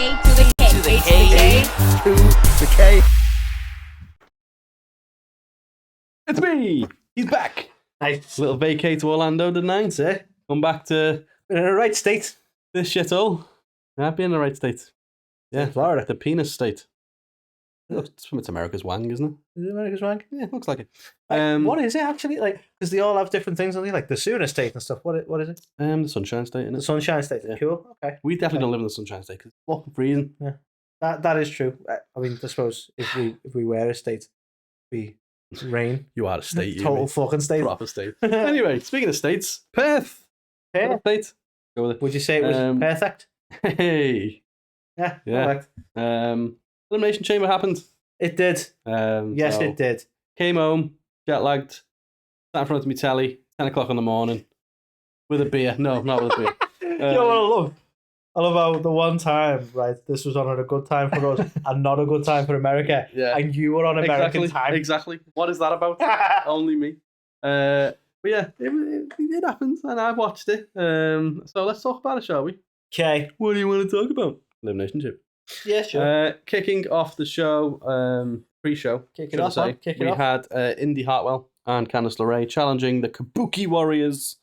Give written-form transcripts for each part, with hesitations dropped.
A2theK. It's me! He's back! Nice. Little vacay to Orlando, didn't I? That's it. Come back to In the right state. this shithole. I'd be in the right state. Yeah, Florida. the penis state. It's America's wang, isn't it? Is it America's rank? Yeah, looks like it. What is it actually? Like, because they all have different things on it, like the Sooner State and stuff. What is it? The Sunshine State, The innit? Sunshine State. Yeah. Cool. Okay. We definitely don't live in the Sunshine State because it's fucking freezing. That is true. I mean, I suppose if we were a state, we rain. You are a state, you Total mean. fucking state. Proper state. Anyway, speaking of states, Perth. Perth. State. Go with it. Would you say it was perfect? Hey. Yeah. Yeah. Perfect. Elimination Chamber happened. It did. Yes, So it did. Came home, jet lagged, sat in front of me telly, 10 o'clock in the morning, with a beer. No, not with a beer. You know what I love? I love how the one time, right, this was on at a good time for us and not a good time for America. Yeah. And you were on American time. Exactly. What is that about? Only me. But yeah, it happened, and I watched it. So let's talk about it, shall we? Okay. What do you want to talk about? Elimination Chamber. Yeah, sure. Kicking off the show, pre-show, Kick it off, man. Kick it we off. had Indy Hartwell and Candice LeRae challenging the Kabuki Warriors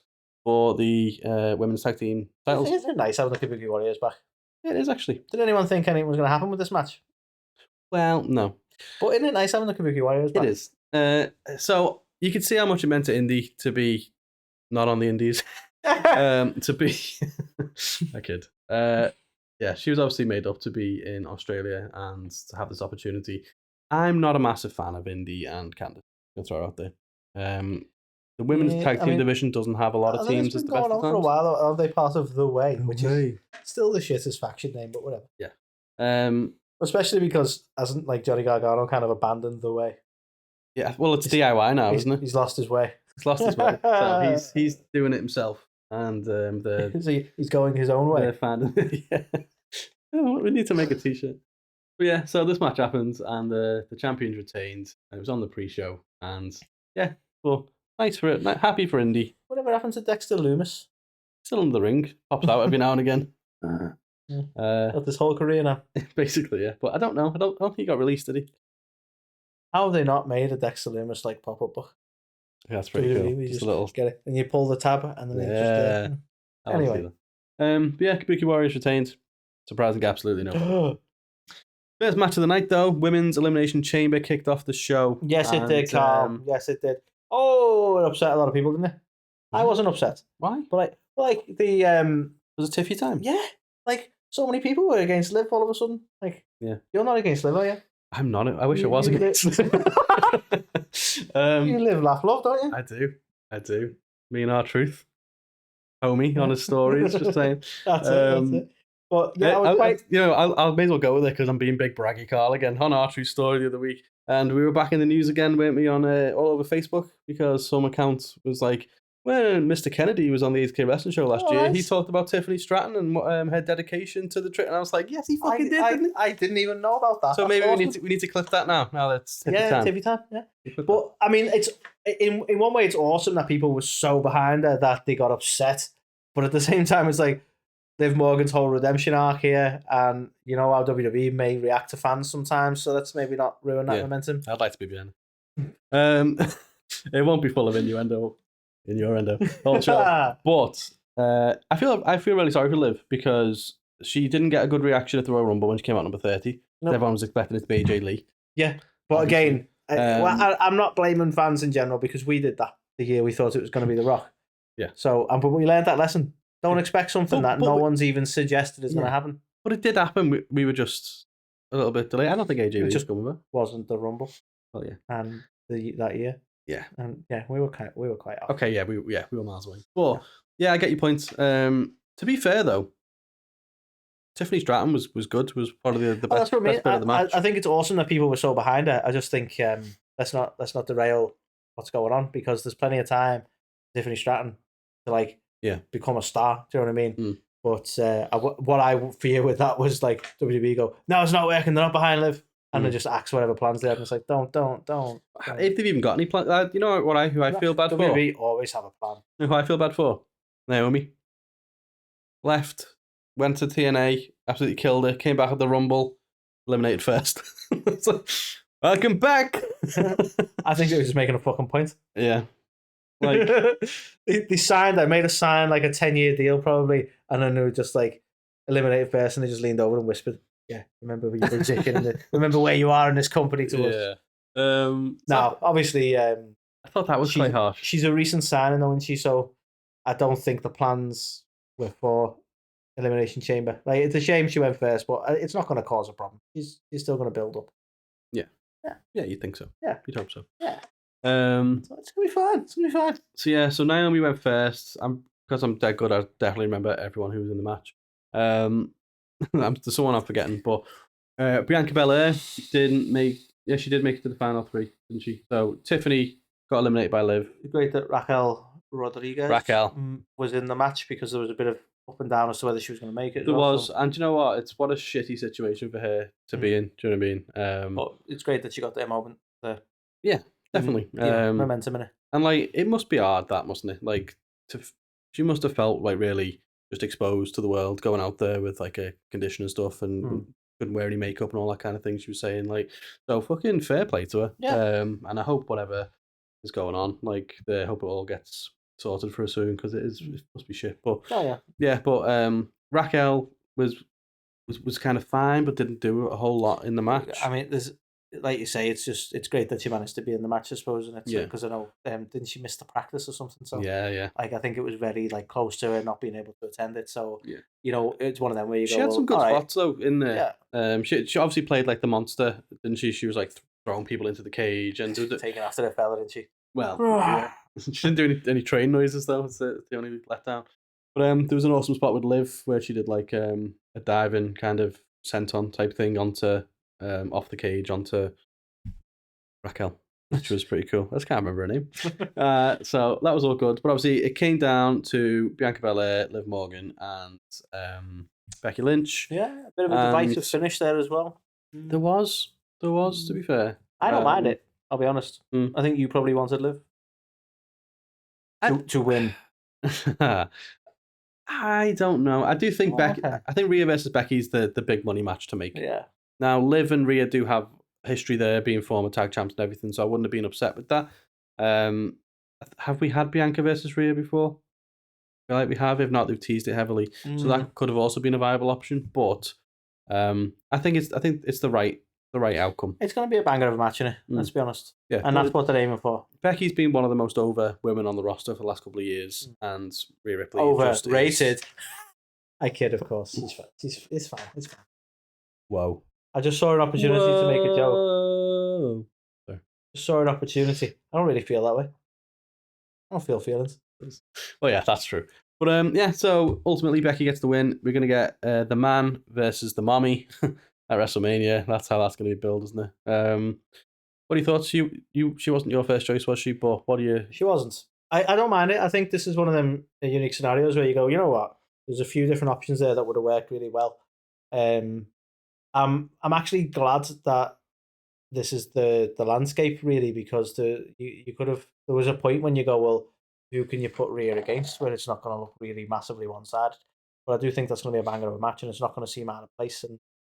for the women's tag team titles. Isn't it nice having the Kabuki Warriors back? Yeah, it is actually. Did anyone think anything was going to happen with this match? Well, no. But isn't it nice having the Kabuki Warriors back? It is. So you can see how much it meant to Indy to be not on the Indies. To be a kid. Yeah, she was obviously made up to be in Australia and to have this opportunity. I'm not a massive fan of Indy and Candice. I'll throw it out there. The women's tag team division doesn't have a lot of teams. It's been going on for a while. Are they part of The Way? Which Way. is still the shittest faction name, but whatever. Yeah. Especially because hasn't like Johnny Gargano kind of abandoned The Way? Yeah. Well, it's DIY now, isn't it? He's lost his way. He's lost his way. So he's doing it himself, and he's going his own way. Yeah. Oh, we need to make a t-shirt. But yeah, so this match happens, and the champions retained. And it was on the pre-show, and yeah, well, nice for it. Happy for Indy. Whatever happened to Dexter Loomis? Still in the ring, pops out every now and again. Got this whole career now. Basically, yeah. But I don't know. I don't think he got released, did he? How have they not made a Dexter Loomis like pop-up book? Yeah, that's pretty cool. You Just a little. get it, and you pull the tab, and then Yeah. just. Anyway. But yeah, Kabuki Warriors retained. Surprising, absolutely no. First match of the night, though, Women's Elimination Chamber kicked off the show. Yes, it did, Carl. Yes, it did. Oh, it upset a lot of people, didn't it? I wasn't upset. Why? But like the Was it tiffy time? yeah, like so many people were against Liv all of a sudden. Like, yeah, you're not against Liv, are you? I'm not. I wish I was against You live, laugh, love, don't you? I do. Me and R-Truth. Homie on his stories, just saying. That's it. But yeah, I was quite. I'll may as well go with it because I'm being big braggy Carl again on R-Truth's story the other week, and we were back in the news again, weren't we, on all over Facebook because some account was like, when Mr. Kennedy was on the A2theK Wrestling Show last year, he talked about Tiffany Stratton and her dedication to the trip, and I was like, yes, he fucking did, didn't he? I didn't even know about that. So maybe we need to clip that now. Now that's Tiffy time. Yeah. But I mean, it's in one way, it's awesome that people were so behind her that they got upset. But at the same time, it's like Liv Morgan's whole redemption arc here, and you know how WWE may react to fans sometimes, so let's maybe not ruin that momentum. I'd like to be behind it. It won't be full of innuendo. But I feel really sorry for Liv because she didn't get a good reaction at the Royal Rumble when she came out number 30. Nope. Everyone was expecting it to be AJ Lee. Yeah, but again, I'm not blaming fans in general because we did that the year we thought it was going to be The Rock. Yeah. So, but we learned that lesson. Don't expect something that no one's even suggested is going to happen. But it did happen. We were just a little bit delayed. I don't think AJ Lee just coming back. Wasn't the Rumble. Well, yeah. And that year. Yeah. And yeah, we were quite off. Okay, yeah, we were miles away. But yeah, I get your point. To be fair though, Tiffany Stratton was good. Was probably the best bit of the match. I think it's awesome that people were so behind her. I just think let's not derail what's going on because there's plenty of time for Tiffany Stratton to become a star. Do you know what I mean? Mm. But what I fear with that was like WWE go, no, it's not working. They're not behind Liv. And they just axe whatever plans they have. And it's like, don't. If they've even got any plans, you know who I feel bad for? WWE always have a plan. You know who I feel bad for? Naomi. Left went to TNA, absolutely killed it, came back at the Rumble, eliminated first. It's like, welcome back. I think it was just making a fucking point. Yeah. Like they signed, I made a sign like a 10-year deal probably, and then they were just like eliminated first, and they just leaned over and whispered, "Yeah, remember where you're chicken. Remember where you are in this company to us." Now, obviously, I thought that was quite harsh. She's a recent signing, though, isn't she? So I don't think the plans were for Elimination Chamber. Like, it's a shame she went first, but it's not going to cause a problem. She's still going to build up. Yeah, you think so? Yeah, you'd hope so. Yeah. So it's gonna be fine. It's gonna be fine. So yeah, so Naomi went first. Because I'm dead good. I definitely remember everyone who was in the match. There's someone I'm forgetting, but Bianca Belair didn't make. Yeah, she did make it to the final three, didn't she? So Tiffany got eliminated by Liv. It's great that Raquel Rodriguez was in the match because there was a bit of up and down as to whether she was going to make it. There was, and do you know what? It's what a shitty situation for her to be in. Do you know what I mean? But it's great that she got that moment there. Yeah, definitely. Momentum in it. And like, it must be hard, that mustn't it? Like, she must have felt like really just exposed to the world, going out there with like a condition and stuff, and couldn't wear any makeup and all that kind of thing. She was saying, like, so fucking fair play to her. Yeah. And I hope whatever is going on, like, I hope it all gets sorted for her soon, because it must be shit. But but Raquel was kind of fine, but didn't do a whole lot in the match. I mean, there's, like you say, it's great that she managed to be in the match, I suppose, and it's because I know didn't she miss the practice or something? So like, I think it was very like close to her not being able to attend it. So you know, it's one of them where you go. She had some good spots though in there. Yeah. She obviously played like the monster, didn't she? She was like throwing people into the cage and taking after the fella, didn't she? Well, yeah. She didn't do any train noises though. It's the only letdown. But there was an awesome spot with Liv where she did like a diving kind of senton type thing onto off the cage onto Raquel, which was pretty cool. I just can't remember her name. So that was all good. But obviously it came down to Bianca Belair, Liv Morgan, and Becky Lynch. Yeah, a bit of a divisive finish there as well. There was, to be fair. I don't mind it, I'll be honest. I think you probably wanted Liv to win. I don't know. I do think Becky. Okay. I think Rhea versus Becky's the big money match to make. Yeah. Now Liv and Rhea do have history there, being former tag champs and everything, so I wouldn't have been upset with that. Have we had Bianca versus Rhea before? I feel like we have. If not, they've teased it heavily, so that could have also been a viable option. But I think it's the right outcome. It's going to be a banger of a match, innit? Let's be honest. Yeah, and that's what they're aiming for. Becky's been one of the most over women on the roster for the last couple of years, and Rhea Ripley overrated. I kid, of course. It's fine. It's fine. Whoa! I just saw an opportunity to make a joke. Sorry. Just saw an opportunity. I don't really feel that way. I don't feel feelings. Well, yeah, that's true. But so ultimately Becky gets the win. We're gonna get the man versus the mommy at WrestleMania. That's how that's gonna be billed, isn't it? What are your thoughts? She wasn't your first choice, was she? But what do you? She wasn't. I don't mind it. I think this is one of them unique scenarios where you go, you know what? There's a few different options there that would have worked really well. I'm actually glad that this is the landscape, really, because you could have, there was a point when you go, well, who can you put Rhea against where it's not going to look really massively one-sided? But I do think that's going to be a banger of a match, and it's not going to seem out of place. And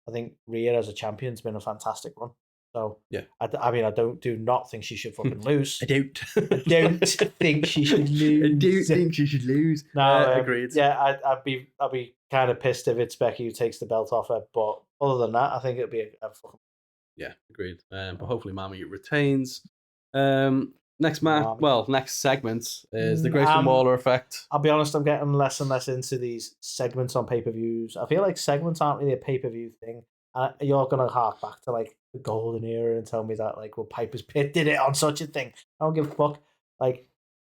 I think Rhea as a champion's been a fantastic run. So yeah, I mean, I do not think she should fucking lose. I don't think she should lose. I don't think she should lose. No, agreed. Yeah, I'd be kind of pissed if it's Becky who takes the belt off her. But other than that, I think it'd be a fucking. Yeah, agreed. But hopefully, Mami retains. Next segment is the Grayson Waller effect. I'll be honest, I'm getting less and less into these segments on pay-per-views. I feel like segments aren't really a pay-per-view thing. You're going to hark back to like the golden era and tell me that like, well, Piper's Pit did it on such a thing. I don't give a fuck. Like,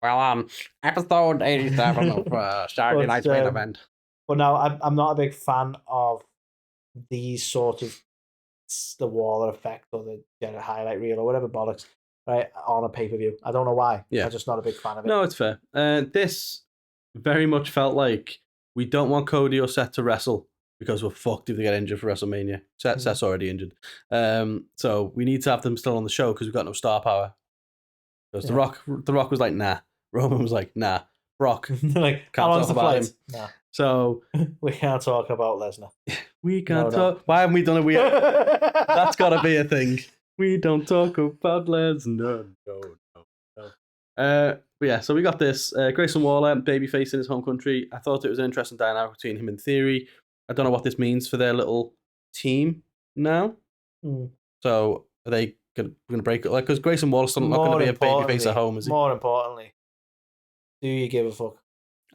well, episode 87 of Saturday Night's Main Event. But no, I'm not a big fan of these sort of the Waller effect or the highlight reel or whatever bollocks, right, on a pay-per-view. I don't know why. Yeah. I'm just not a big fan of it. No, it's fair. This very much felt like we don't want Cody or Seth to wrestle because we're fucked if they get injured for WrestleMania. Seth's already injured. So we need to have them still on the show because we've got no star power. Because The Rock was like, nah. Roman was like, nah. Brock, like, can't talk about him. Nah. So we can't talk about Lesnar. We can't talk. Why haven't we done it? That's got to be a thing. We don't talk about Lesnar. No. But yeah, so we got this. Grayson Waller, babyface in his home country. I thought it was an interesting dynamic between him and Theory. I don't know what this means for their little team now. So are they going to break it? Like, because Grayson Waller's still not going to be a babyface at home, is he? More importantly, do you give a fuck?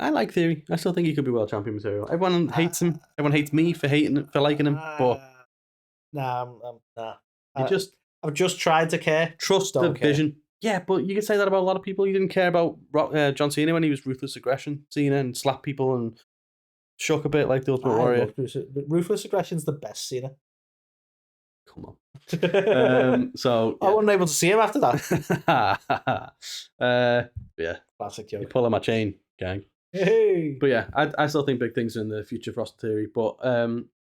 I like Theory. I still think he could be world champion material. Everyone hates him. Everyone hates me for liking him. But nah. I've just tried to care. Trust the vision. Yeah, but you can say that about a lot of people. You didn't care about John Cena when he was Ruthless Aggression Cena and slapped people and shook a bit like the Ultimate Warrior. Ruthless Aggression's the best Cena. Come on. So yeah. I wasn't able to see him after that. Yeah, classic joke. You're pulling my chain, gang. Hey. But yeah, I still think big things are in the future for Austin Theory. But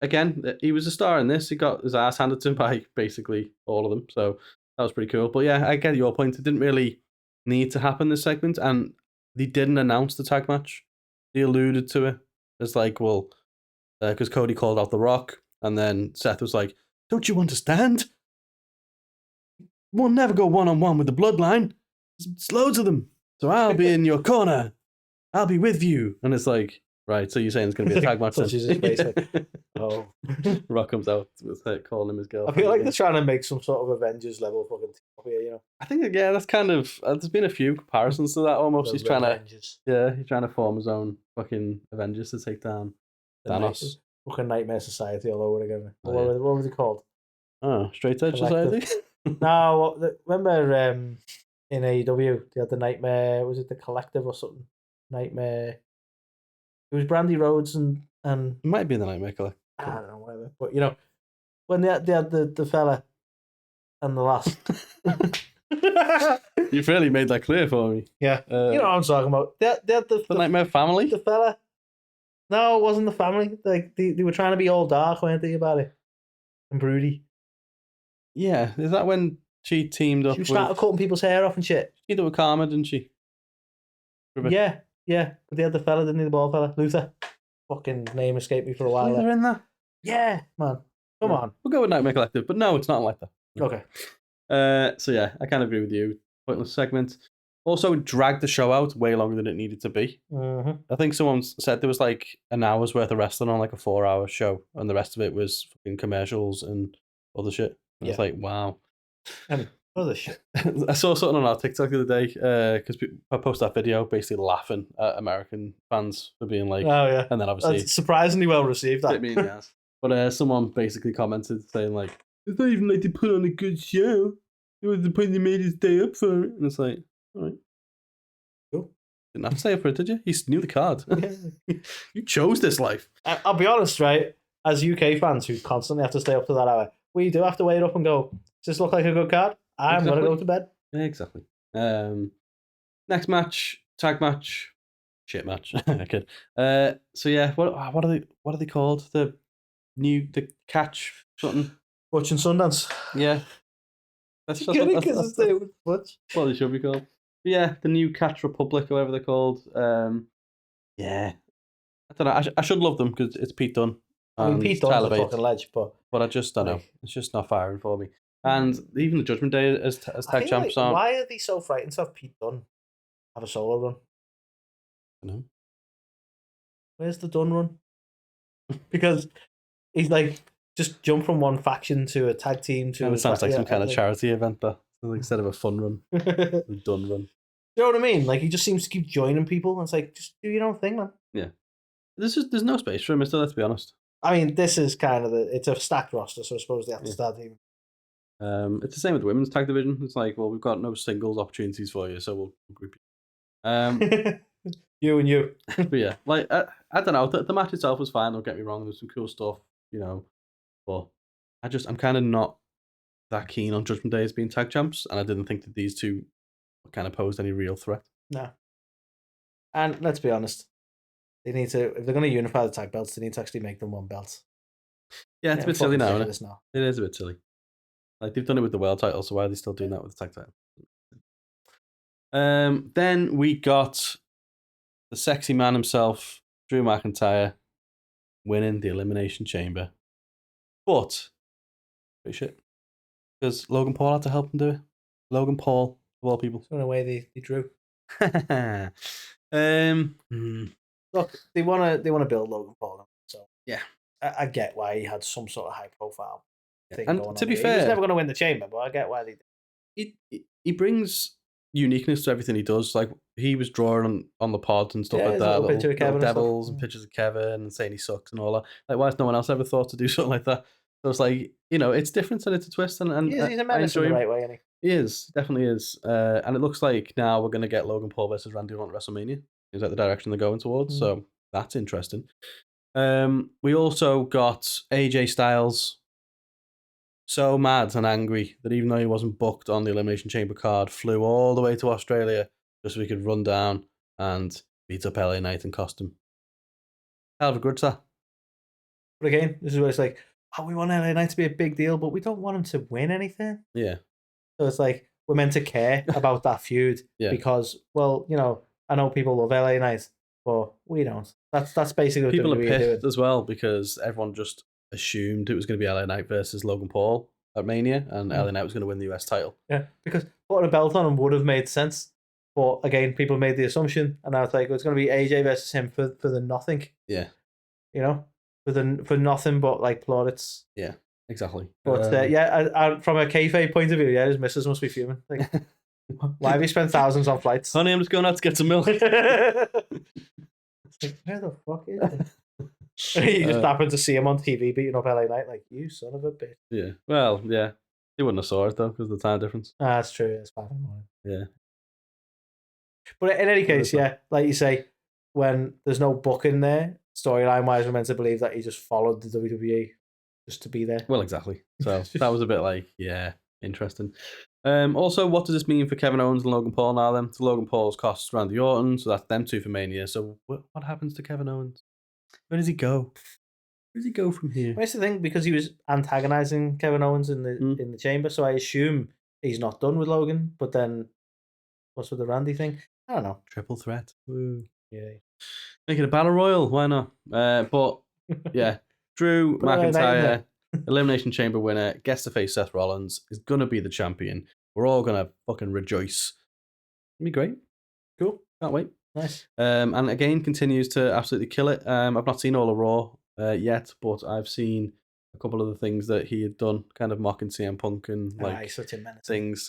again, he was a star in this. He got his ass handed to him by basically all of them. So that was pretty cool. But yeah, I get your point. It didn't really need to happen this segment, and they didn't announce the tag match. They alluded to it. It's like, well, because Cody called out The Rock, and then Seth was like, "Don't you understand? We'll never go one-on-one with the Bloodline. There's loads of them. So I'll be in your corner. I'll be with you." And it's like, right, so you're saying it's going to be a tag match then? Oh. Rock comes out with her calling him his girlfriend. I feel like they're trying to make some sort of Avengers level fucking team up here, you know? I think, yeah, that's kind of... there's been a few comparisons to that almost. He's trying to form his own fucking Avengers to take down Thanos. Fucking Nightmare Society all over again. What was it called? Oh, Straight Edge Society? No, remember in AEW, they had the Nightmare... Was it the Collective or something? Nightmare... It was Brandy Rhodes and it might be the Nightmare Collective. I don't know, whatever. But you know, when they had the fella and the last. You've really made that clear for me. Yeah, you know what I'm talking about. They had the Nightmare Family. The fella. No, it wasn't the family. Like they were trying to be all dark, weren't they, about it? And broody. Yeah, is that when she teamed up? She started cutting people's hair off and shit. She did it with Karma, didn't she? Yeah. But they had the fella, didn't they? The bald fella, Luther. Fucking name escaped me for a while. They're in that. Yeah, man. Come on. We'll go with Nightmare Collective, but no, it's not like that. Okay. So yeah, I kind of agree with you. Pointless segment. Also, dragged the show out way longer than it needed to be. Mm-hmm. I think someone said there was like an hour's worth of wrestling on like a 4-hour show, and the rest of it was fucking commercials and other shit. And it's like, wow. And other shit. I saw something on our TikTok the other day because I posted that video basically laughing at American fans for being like, oh yeah, and then obviously that's surprisingly well received. That. Me in the ass. But someone basically commented saying like, it's not even like they put on a good show. It was the point they made us stay up for it, and it's like, all right, cool. Didn't have to stay up for it, did you? You knew the card. You chose this life. I'll be honest, right? As UK fans who constantly have to stay up to that hour, we do have to wait up and go, does this look like a good card? I'm going to go to bed. Yeah, exactly. Next match, tag match, shit match. Okay. So yeah, what are they called? The catch something. Butch and Sundance. Yeah. That's what they should be called. But yeah, the new Catch Republic or whatever they're called. Yeah. I don't know. I should love them because it's Pete Dunne. I mean, Pete Dunne's a fucking ledge, but I just don't know. It's just not firing for me. And even the Judgment Day as tag champs aren't. Why are they so frightened to have Pete Dunne have a solo run? I don't know. Where's the Dunne run? Because he's like just jump from one faction to a tag team to. It sounds like some kind of charity event, though. Instead of a fun run, the Dunne run. You know what I mean? Like he just seems to keep joining people, and it's like just do your own thing, man. Yeah. There's no space for him, Mister. Let's be honest. I mean, this is kind of it's a stacked roster, so I suppose they have to start team. It's the same with the women's tag division. It's like, well, we've got no singles opportunities for you, so we'll group you. You and you. But yeah, like I don't know. The match itself was fine. Don't get me wrong. There's some cool stuff, you know. But I'm kind of not that keen on Judgment Day as being tag champs, and I didn't think that these two kind of posed any real threat. No. And let's be honest, they need to, if they're going to unify the tag belts, they need to actually make them one belt. Yeah, it's a bit silly now, isn't it? It is a bit silly. Like they've done it with the world title, so why are they still doing that with the tag title? Then we got the sexy man himself, Drew McIntyre winning the Elimination Chamber. But, pretty shit. Because Logan Paul had to help him do it. Logan Paul, of all people. So in a way, they drew. Hmm. Look, they want to build Logan Paul. So Yeah. I get why he had some sort of high profile thing And going to on. be He fair, was never going to win the chamber, but I get why they did. he brings uniqueness to everything he does. Like, he was drawing on the pod and stuff Yeah, like there's a that. little picture of Kevin and stuff. Devils and pictures of Kevin and saying he sucks and all that. Like, why has no one else ever thought to do something like that? So it's like, it's different and it's a twist. And He's a menace in the right way, isn't he? He is, definitely is. And it looks like now we're going to get Logan Paul versus Randy Orton at WrestleMania. Is that the direction they're going towards? So that's interesting. We also got AJ Styles so mad and angry that even though he wasn't booked on the Elimination Chamber card, flew all the way to Australia just so he could run down and beat up LA Knight in costume. Hell of a grudge, that. But again, this is where it's like, we want LA Knight to be a big deal, but we don't want him to win anything. Yeah. So it's like, we're meant to care about that feud because, well, I know people love LA Knight, but we don't. That's basically what people are WWE pissed doing. as well because everyone just assumed it was going to be LA Knight versus Logan Paul at Mania, and LA Knight was going to win the US title. Yeah, because putting a belt on him would have made sense. But again, people made the assumption, and I was like, it's going to be AJ versus him for the nothing. Yeah. For nothing but like plaudits. Yeah, exactly. But I, from a kayfabe point of view, his missus must be fuming. Like, why have you spent thousands on flights? Honey, I'm just going out to get some milk. It's like, where the fuck is he? You just happened to see him on TV beating up LA Knight, like, you son of a bitch. Yeah. Well, yeah. He wouldn't have saw it, though, because of the time difference. That's true. It's 5 in the morning. Yeah. But in any case, like you say, when there's no booking there, storyline-wise, we're meant to believe that he just followed the WWE just to be there. Well, exactly. So that was a bit like, interesting. Also, what does this mean for Kevin Owens and Logan Paul now then? So Logan Paul's costs Randy Orton, so that's them two for Mania. So what happens to Kevin Owens? Where does he go? Where does he go from here? Well, that's the thing, because he was antagonizing Kevin Owens in the chamber, so I assume he's not done with Logan. But then, what's with the Randy thing? I don't know. Triple threat. Woo. Yeah. Make it a battle royal. Why not? But yeah, Drew McIntyre, Elimination Chamber winner, gets to face Seth Rollins, is gonna be the champion. We're all gonna fucking rejoice. It'll be great. Cool. Can't wait. Nice. And again, continues to absolutely kill it. I've not seen all of Raw yet, but I've seen a couple of the things that he had done, kind of mocking CM Punk and he's such a menace. things.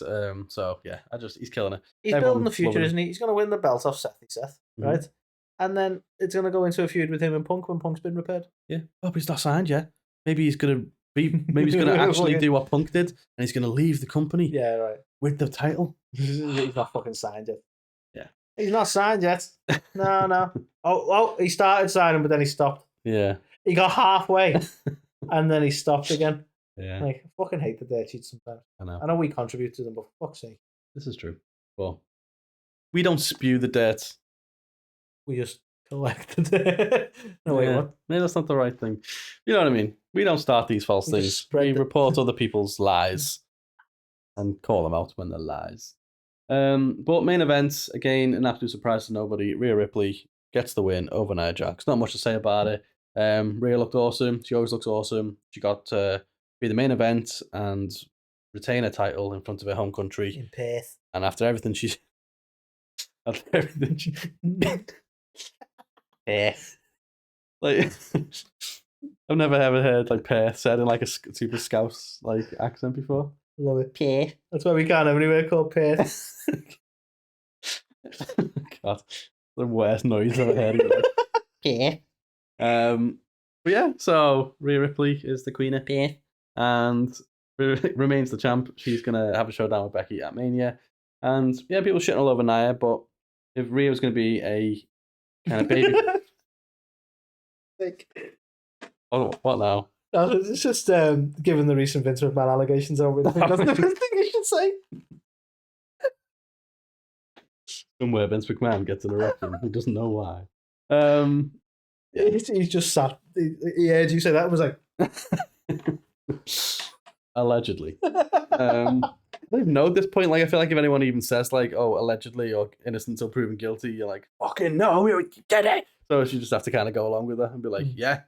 So yeah, he's killing it. He's building the future, isn't he? He's going to win the belt off Seth, right? And then it's going to go into a feud with him and Punk when Punk's been repaired. Yeah. Oh, but he's not signed yet. Maybe he's going to actually do what Punk did, and he's going to leave the company. Yeah, right. With the title. He's not fucking signed yet. Yeah. He's not signed yet. No. Oh, he started signing, but then he stopped. Yeah. He got halfway, and then he stopped again. Yeah. Like, I fucking hate the dirt sheets sometimes. I know we contribute to them, but for fuck's sake. This is true. Well, we don't spew the dirt. We just collect the dirt. No, wait, what? No, that's not the right thing. You know what I mean? We don't start these false things. We report other people's lies and call them out when they're lies. But main event, again, an absolute surprise to nobody. Rhea Ripley gets the win over Nia Jax. Not much to say about it. Rhea looked awesome. She always looks awesome. She got to be the main event and retain a title in front of her home country. In Perth. And after everything Perth. Like, I've never ever heard like Perth said in like a super Scouse like accent before. Love it. Perth. That's why we can't have anywhere called Perth. God, the worst noise I've ever heard. Perth. But yeah, so Rhea Ripley is the queen of Perth and remains the champ. She's gonna have a showdown with Becky at Mania, and yeah, people shitting all over Nia, but if Rhea was gonna be a kind of baby, what now? It's just given the recent Vince McMahon allegations over it. I think that's the first thing you should say. Somewhere Vince McMahon gets an erection. He doesn't know why. He's just sat. He heard you say that and was like, allegedly. don't even know at this point. Like, I feel like if anyone even says, like, oh, allegedly or innocent until proven guilty, you're like, fucking no, we did it. So you just have to kind of go along with her and be like, yeah,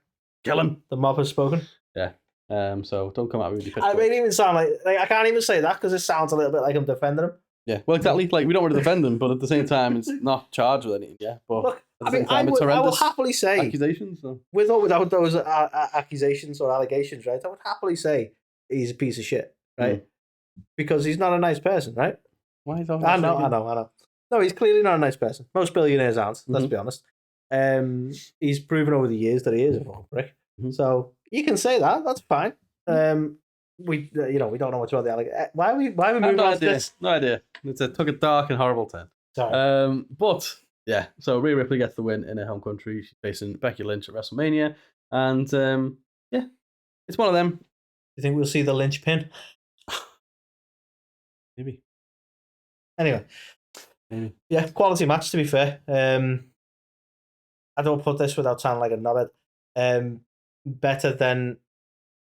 kill him. The mob has spoken. Yeah. So don't come at me with your I pitchfork. mean, even sound like I can't even say that because it sounds a little bit like I'm defending him. Yeah, well, exactly. Like, we don't want to defend him, but at the same time, it's not charged with anything. Yeah, but Look, at the same time, it's I will horrendous happily say, accusations. So. with or without those accusations or allegations, right? I would happily say he's a piece of shit, right? Because he's not a nice person, right? Why is that? I know. No, he's clearly not a nice person. Most billionaires aren't. Let's be honest. He's proven over the years that he is a fucking prick. So you can say that. That's fine. We don't know what's about the allegation. Why are we moving on to this? No idea. Took a dark and horrible turn. Sorry. But yeah, so Rhea Ripley gets the win in her home country. She's facing Becky Lynch at WrestleMania, and yeah, it's one of them. You think we'll see the Lynch pin? Maybe. Anyway. Maybe. Yeah, quality match to be fair. I don't put this without sounding like a knobhead. Better than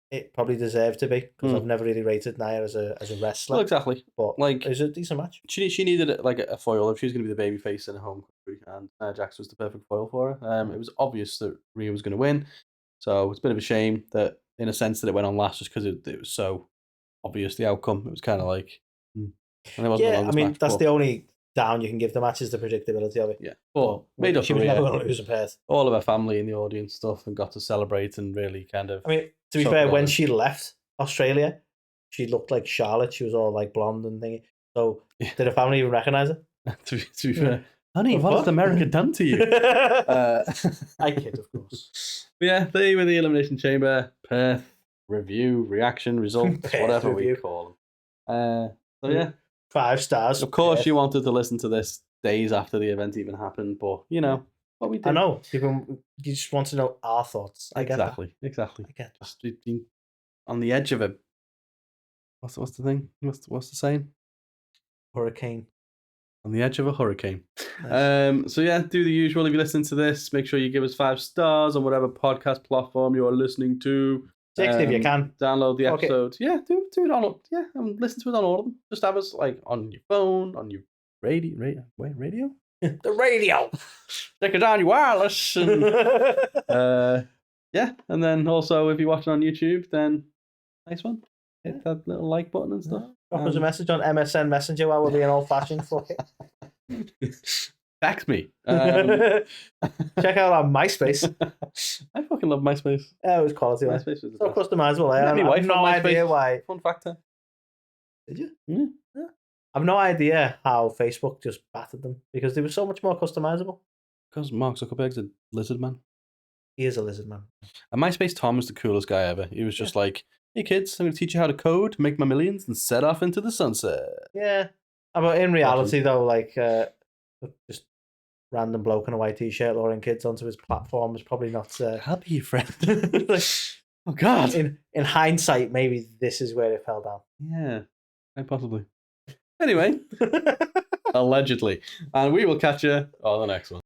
it probably deserved to be because I've never really rated Nia as a wrestler. Well, exactly. But like, it's a decent match. She needed a foil if she was going to be the baby face in her home country, and Nia Jax was the perfect foil for her. It was obvious that Rhea was going to win, so it's a bit of a shame that, in a sense, that it went on last just because it was so obvious the outcome. It was kind of like, and it wasn't the longest match, that's the only down you can give the match is the predictability of it. Yeah, but made up she for was Rhea. never going to lose in Perth. All of her family in the audience stuff and got to celebrate and really kind of. I mean, to be fair, when she left Australia, she looked like Charlotte. She was all like blonde and thingy. So did her family even recognise her? to be fair, honey, what has America done to you? I kid, of course. But yeah, they were the Elimination Chamber, Perth, review, reaction, results, whatever we call them. So yeah. 5 stars. Of course, you wanted to listen to this days after the event even happened, but you know what we did. I know. You just want to know our thoughts. I get exactly. I get just being on the edge of a. What's the thing? What's the saying? Hurricane. On the edge of a hurricane. Nice. So yeah, do the usual. If you listen to this, make sure you give us 5 stars on whatever podcast platform you are listening to. 6 if you can. Download the episode. Yeah, do it on. Yeah, and listen to it on all of them. Just have us like on your phone, on your radio. The radio. Stick it on your wireless. And, yeah, and then also if you're watching on YouTube, then nice one. Hit that little like button and stuff. Drop us a message on MSN Messenger while we're being old-fashioned. Fuck it. Text me. Check out our MySpace. I fucking love MySpace. Yeah, it was quality. MySpace was so customizable. I have no idea why. Fun factor. Did you? Yeah. I've no idea how Facebook just battered them because they were so much more customizable. Because Mark Zuckerberg's a lizard man. He is a lizard man. And MySpace Tom was the coolest guy ever. He was just like, hey kids, I'm going to teach you how to code, make my millions, and set off into the sunset. Yeah. But in reality, though, like, just random bloke in a white t-shirt luring kids onto his platform is probably not... I'll be your friend. Like, oh, God. In hindsight, maybe this is where it fell down. Yeah, quite possibly. Anyway, allegedly. And we will catch you on the next one.